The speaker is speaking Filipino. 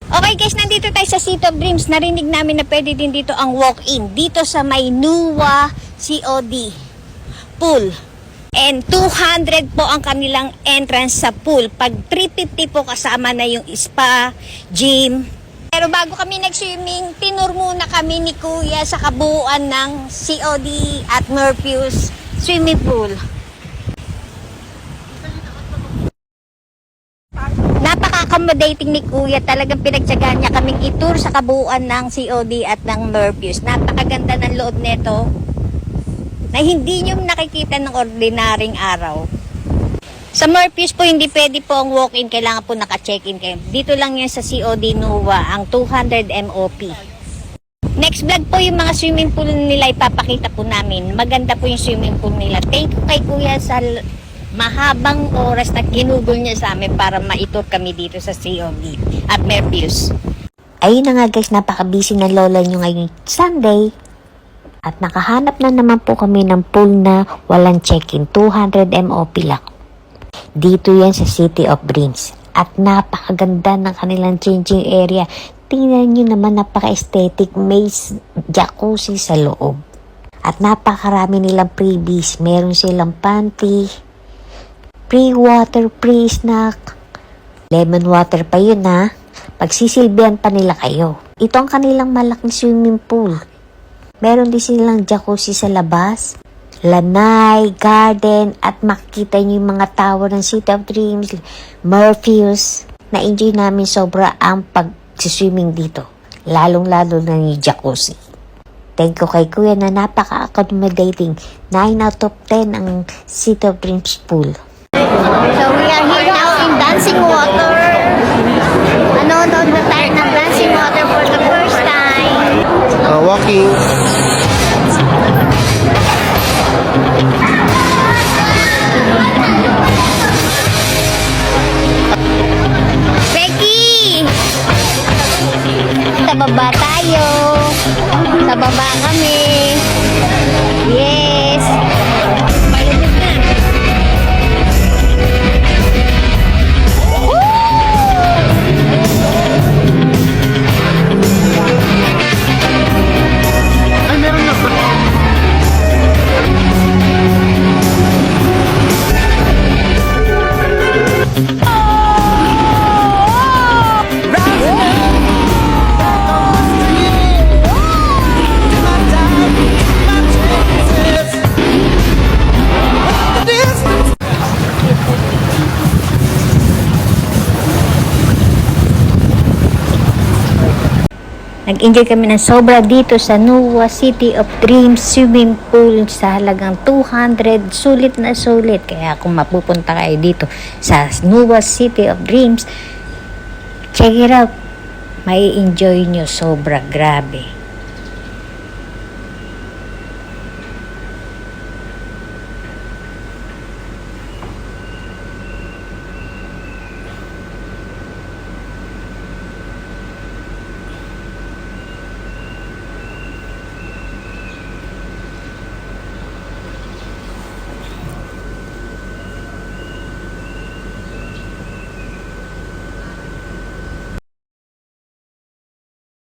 Okay guys, nandito tayo sa City of Dreams. Narinig namin na pwede din dito ang walk-in. Dito sa may Nuwa COD pool. And 200 po ang kanilang entrance sa pool. Pag 350 po kasama na yung spa, gym. Pero bago kami nag-swimming, tinur muna kami ni Kuya sa kabuuan ng COD at Murphy's swimming pool. Napaka-accommodating ni Kuya. Talagang pinagtyagaan niya kaming itur sa kabuuan ng COD at ng Murphy's. Napakaganda ng loob nito na hindi nyo nakikita ng ordinaryong araw. Sa Murphy's po, hindi pwede po ang walk-in. Kailangan po naka-check-in kayo. Dito lang yan sa COD Nuwa, ang 200 MOP. Next vlog po yung mga swimming pool nila, ipapakita po namin. Maganda po yung swimming pool nila. Thank you kay Kuya sa mahabang oras na ginugol niya sa amin para maitur kami dito sa COD at Murphy's. Ayun na nga guys, napaka-busy ng lola nyo ngayong Sunday. At nakahanap na naman po kami ng pool na walang check-in, 200 MOP lang. Dito yan sa City of Dreams. At napakaganda ng kanilang changing area. Tingnan nyo naman, napaka-aesthetic, may jacuzzi sa loob. At napakarami nilang freebies. Meron silang panty, free water, free snack, lemon water pa yun ha. Pagsisilbihan pa nila kayo. Ito ang kanilang malaking swimming pool. Meron din silang jacuzzi sa labas, lanai, garden, at makikita nyo yung mga tower ng City of Dreams, Murphy's. Na-enjoy namin sobra ang pag-swimming dito. Lalong-lalo na yung jacuzzi. Thank you kay Kuya na napaka-accommodating. 9 out of 10 ang City of Dreams pool. So we are here now in Dancing Water. Nanonood na tayo ng Dancing Water for the first time. Walking. Becky! Sa baba tayo. Sa baba kami. Yes. Malamig na. Ay, meron na. Nag-enjoy kami ng sobra dito sa Nuwa City of Dreams swimming pool sa halagang 200. Sulit na sulit. Kaya kung mapupunta kayo dito sa Nuwa City of Dreams, check it out. May enjoy nyo sobra. Grabe.